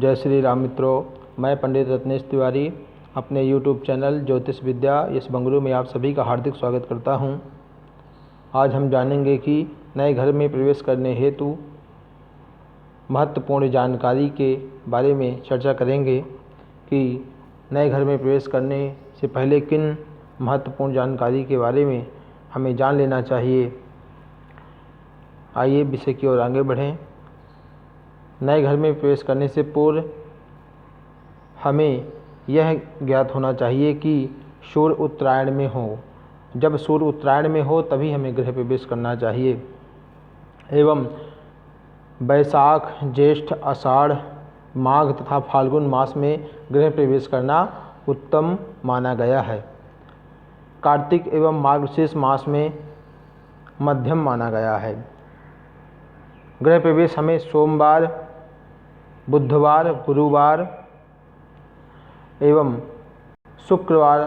जय श्री राम मित्रों, मैं पंडित रत्नेश तिवारी अपने YouTube चैनल ज्योतिष विद्या इस बंगलुरु में आप सभी का हार्दिक स्वागत करता हूं। आज हम जानेंगे कि नए घर में प्रवेश करने हेतु महत्वपूर्ण जानकारी के बारे में चर्चा करेंगे कि नए घर में प्रवेश करने से पहले किन महत्वपूर्ण जानकारी के बारे में हमें जान लेना चाहिए। आइए विषय की ओर आगे बढ़ें। नए घर में प्रवेश करने से पूर्व हमें यह ज्ञात होना चाहिए कि सूर्य उत्तरायण में हो। जब सूर्य उत्तरायण में हो तभी हमें गृह प्रवेश करना चाहिए एवं बैसाख, ज्येष्ठ, आषाढ़, माघ तथा फाल्गुन मास में गृह प्रवेश करना उत्तम माना गया है। कार्तिक एवं मार्गशीर्ष मास में मध्यम माना गया है। गृह प्रवेश हमें सोमवार, बुधवार, गुरुवार एवं शुक्रवार,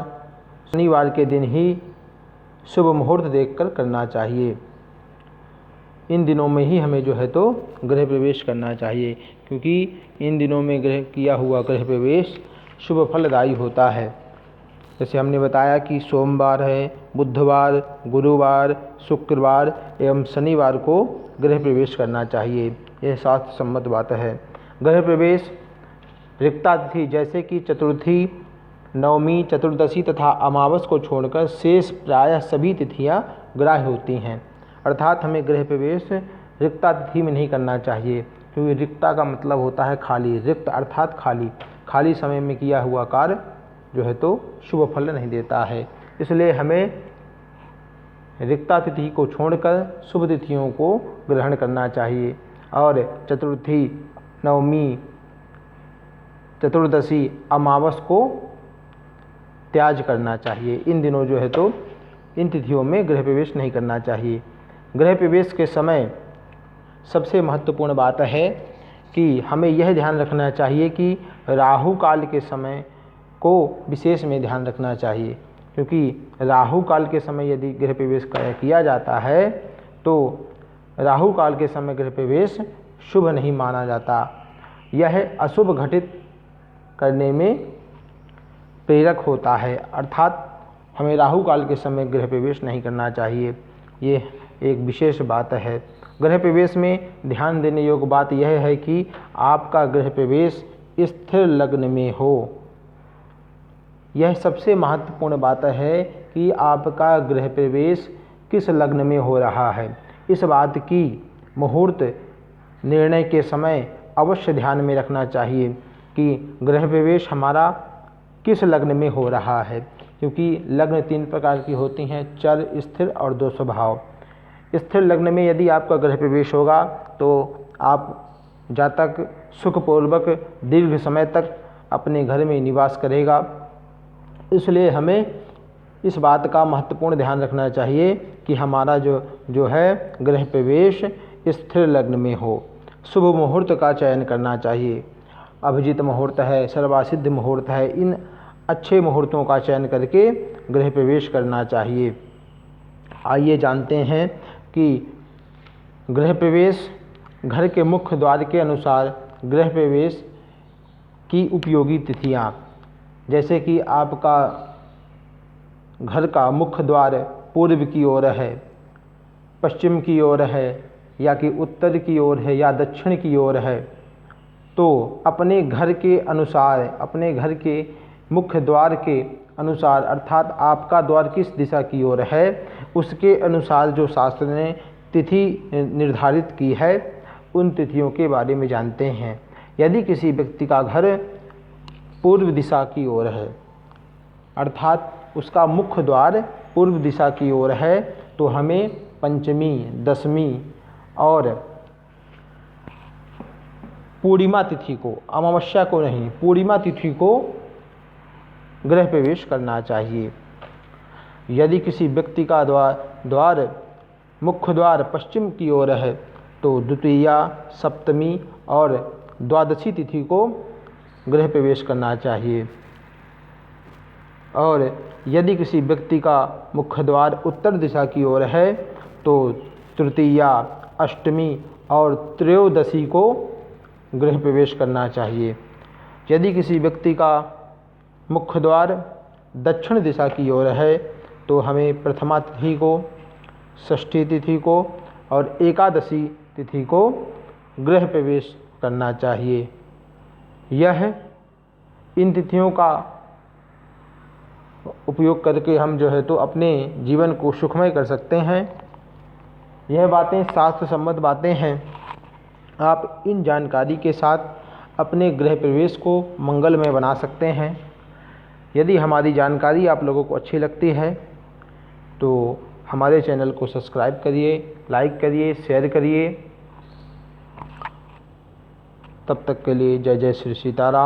शनिवार के दिन ही शुभ मुहूर्त देखकर करना चाहिए। इन दिनों में ही हमें जो है तो गृह प्रवेश करना चाहिए, क्योंकि इन दिनों में किया हुआ गृह प्रवेश शुभ फलदायी होता है। जैसे हमने बताया कि सोमवार है, बुधवार, गुरुवार, शुक्रवार एवं शनिवार को गृह प्रवेश करना चाहिए। यह शास्त्र सम्मत बात है। गृह प्रवेश रिक्ता तिथि जैसे कि चतुर्थी, नवमी, चतुर्दशी तथा अमावस को छोड़कर शेष प्रायः सभी तिथियां ग्राह्य होती हैं। अर्थात हमें गृह प्रवेश रिक्ता तिथि में नहीं करना चाहिए, क्योंकि रिक्ता का मतलब होता है खाली। रिक्त अर्थात खाली समय में किया हुआ कार्य जो है तो शुभ फल नहीं देता है। इसलिए हमें रिक्ता तिथि को छोड़कर शुभ तिथियों को ग्रहण करना चाहिए और चतुर्थी, नवमी, चतुर्दशी, अमावस को त्याज करना चाहिए। इन दिनों जो है तो इन तिथियों में गृह प्रवेश नहीं करना चाहिए। गृह प्रवेश के समय सबसे महत्वपूर्ण बात है कि हमें यह ध्यान रखना चाहिए कि राहु काल के समय को विशेष में ध्यान रखना चाहिए, क्योंकि राहु काल के समय यदि गृह प्रवेश किया जाता है तो राहु काल के समय गृह प्रवेश शुभ नहीं माना जाता। यह अशुभ घटित करने में प्रेरक होता है। अर्थात हमें राहु काल के समय गृह प्रवेश नहीं करना चाहिए। ये एक विशेष बात है। गृह प्रवेश में ध्यान देने योग्य बात यह है कि आपका गृह प्रवेश स्थिर लग्न में हो। यह सबसे महत्वपूर्ण बात है कि आपका गृह प्रवेश किस लग्न में हो रहा है। इस बात की मुहूर्त निर्णय के समय अवश्य ध्यान में रखना चाहिए कि गृह प्रवेश हमारा किस लग्न में हो रहा है, क्योंकि लग्न 3 प्रकार की होती हैं, चर, स्थिर और 2 स्वभाव। स्थिर लग्न में यदि आपका गृह प्रवेश होगा तो आप जातक सुखपूर्वक दीर्घ समय तक अपने घर में निवास करेगा। इसलिए हमें इस बात का महत्वपूर्ण ध्यान रखना चाहिए कि हमारा जो है गृह प्रवेश स्थिर लग्न में हो। शुभ मुहूर्त का चयन करना चाहिए। अभिजीत मुहूर्त है, सर्वासिद्ध मुहूर्त है, इन अच्छे मुहूर्तों का चयन करके गृह प्रवेश करना चाहिए। आइए जानते हैं कि गृह प्रवेश घर के मुख्य द्वार के अनुसार गृह प्रवेश की उपयोगी तिथियां, जैसे कि आपका घर का मुख्य द्वार पूर्व की ओर है, पश्चिम की ओर है, या कि उत्तर की ओर है या दक्षिण की ओर है, तो अपने घर के अनुसार, अपने घर के मुख्य द्वार के अनुसार, अर्थात आपका द्वार किस दिशा की ओर है उसके अनुसार जो शास्त्र ने तिथि निर्धारित की है, उन तिथियों के बारे में जानते हैं। यदि किसी व्यक्ति का घर पूर्व दिशा की ओर है, अर्थात उसका मुख्य द्वार पूर्व दिशा की ओर है, तो हमें पंचमी, दशमी और पूर्णिमा तिथि को, अमावस्या को नहीं, पूर्णिमा तिथि को गृह प्रवेश करना चाहिए। यदि किसी व्यक्ति का द्वार मुख्य द्वार पश्चिम की ओर है तो द्वितीया, सप्तमी और द्वादशी तिथि को गृह प्रवेश करना चाहिए। और यदि किसी व्यक्ति का मुख्य द्वार उत्तर दिशा की ओर है तो तृतीया, अष्टमी और त्रयोदशी को गृह प्रवेश करना चाहिए। यदि किसी व्यक्ति का मुख्य द्वार दक्षिण दिशा की ओर है तो हमें प्रथमा तिथि को, षष्ठी तिथि को और एकादशी तिथि को गृह प्रवेश करना चाहिए। इन तिथियों का उपयोग करके हम जो है तो अपने जीवन को सुखमय कर सकते हैं। यह बातें शास्त्र सम्मत बातें हैं। आप इन जानकारी के साथ अपने गृह प्रवेश को मंगलमय बना सकते हैं। यदि हमारी जानकारी आप लोगों को अच्छी लगती है तो हमारे चैनल को सब्सक्राइब करिए, लाइक करिए, शेयर करिए। तब तक के लिए जय जय श्री सीताराम।